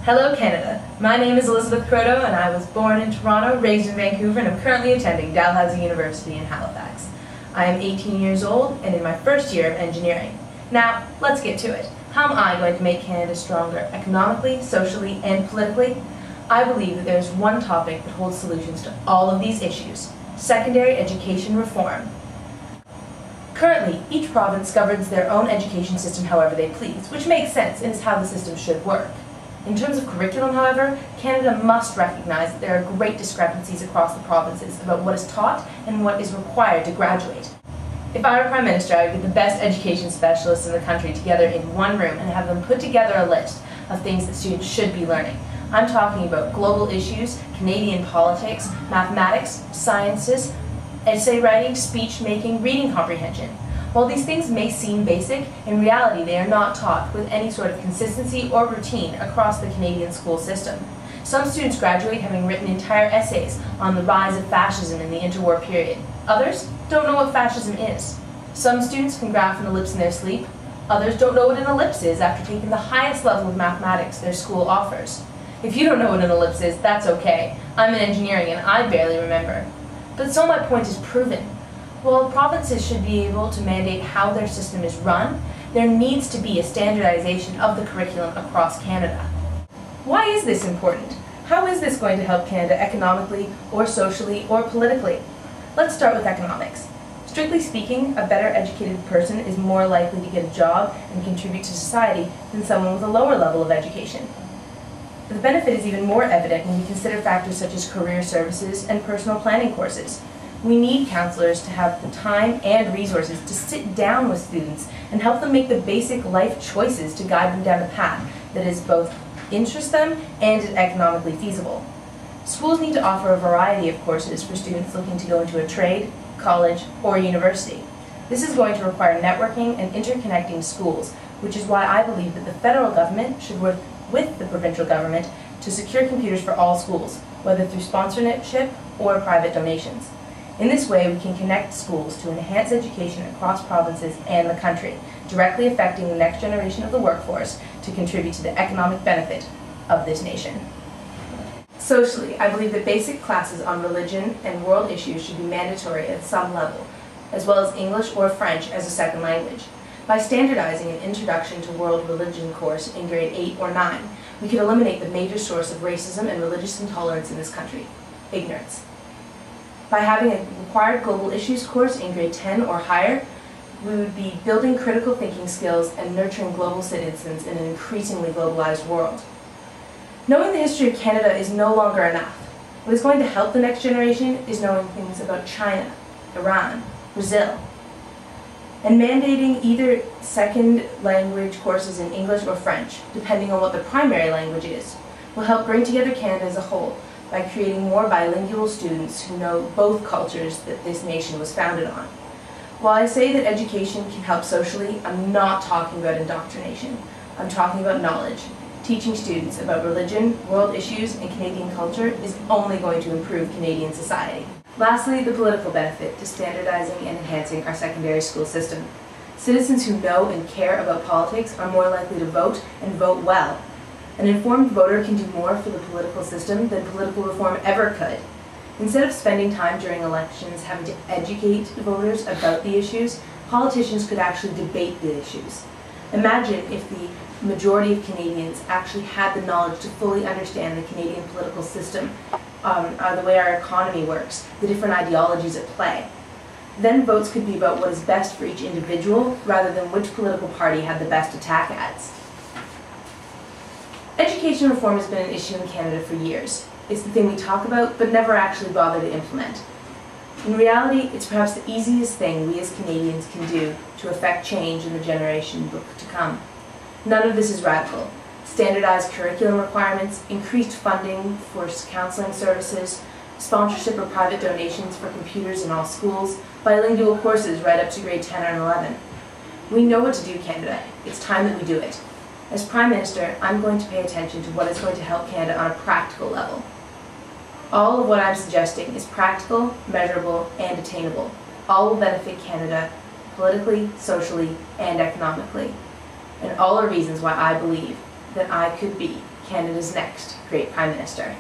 Hello Canada, my name is Elizabeth Croteau and I was born in Toronto, raised in Vancouver, and am currently attending Dalhousie University in Halifax. I am 18 years old and in my first year of engineering. Now, let's get to it. How am I going to make Canada stronger economically, socially, and politically? I believe that there is one topic that holds solutions to all of these issues: secondary education reform. Currently, each province governs their own education system however they please, which makes sense and is how the system should work. In terms of curriculum, however, Canada must recognize that there are great discrepancies across the provinces about what is taught and what is required to graduate. If I were Prime Minister, I would get the best education specialists in the country together in one room and have them put together a list of things that students should be learning. I'm talking about global issues, Canadian politics, mathematics, sciences, essay writing, speech making, reading comprehension. While these things may seem basic, in reality they are not taught with any sort of consistency or routine across the Canadian school system. Some students graduate having written entire essays on the rise of fascism in the interwar period. Others don't know what fascism is. Some students can graph an ellipse in their sleep. Others don't know what an ellipse is after taking the highest level of mathematics their school offers. If you don't know what an ellipse is, that's okay. I'm in engineering and I barely remember. But so my point is proven. While provinces should be able to mandate how their system is run, there needs to be a standardization of the curriculum across Canada. Why is this important? How is this going to help Canada economically, or socially, or politically? Let's start with economics. Strictly speaking, a better educated person is more likely to get a job and contribute to society than someone with a lower level of education. The benefit is even more evident when we consider factors such as career services and personal planning courses. We need counselors to have the time and resources to sit down with students and help them make the basic life choices to guide them down a path that is both interest them and is economically feasible. Schools need to offer a variety of courses for students looking to go into a trade, college, or university. This is going to require networking and interconnecting schools, which is why I believe that the federal government should work with the provincial government to secure computers for all schools, whether through sponsorship or private donations. In this way, we can connect schools to enhance education across provinces and the country, directly affecting the next generation of the workforce to contribute to the economic benefit of this nation. Socially, I believe that basic classes on religion and world issues should be mandatory at some level, as well as English or French as a second language. By standardizing an Introduction to World Religion course in grade 8 or 9, we could eliminate the major source of racism and religious intolerance in this country: ignorance. By having a required global issues course in grade 10 or higher, we would be building critical thinking skills and nurturing global citizens in an increasingly globalized world. Knowing the history of Canada is no longer enough. What is going to help the next generation is knowing things about China, Iran, Brazil. And mandating either second language courses in English or French, depending on what the primary language is, will help bring together Canada as a whole by creating more bilingual students who know both cultures that this nation was founded on. While I say that education can help socially, I'm not talking about indoctrination. I'm talking about knowledge. Teaching students about religion, world issues, and Canadian culture is only going to improve Canadian society. Lastly, the political benefit to standardizing and enhancing our secondary school system. Citizens who know and care about politics are more likely to vote and vote well. An informed voter can do more for the political system than political reform ever could. Instead of spending time during elections having to educate voters about the issues, politicians could actually debate the issues. Imagine if the majority of Canadians actually had the knowledge to fully understand the Canadian political system, the way our economy works, the different ideologies at play. Then votes could be about what is best for each individual rather than which political party had the best attack ads. Education reform has been an issue in Canada for years. It's the thing we talk about but never actually bother to implement. In reality, it's perhaps the easiest thing we as Canadians can do to affect change in the generation to come. None of this is radical. Standardized curriculum requirements, increased funding for counseling services, sponsorship or private donations for computers in all schools, bilingual courses right up to grade 10 or 11. We know what to do, Canada. It's time that we do it. As Prime Minister, I'm going to pay attention to what is going to help Canada on a practical level. All of what I'm suggesting is practical, measurable, and attainable. All will benefit Canada politically, socially, and economically. And all are reasons why I believe that I could be Canada's next great Prime Minister.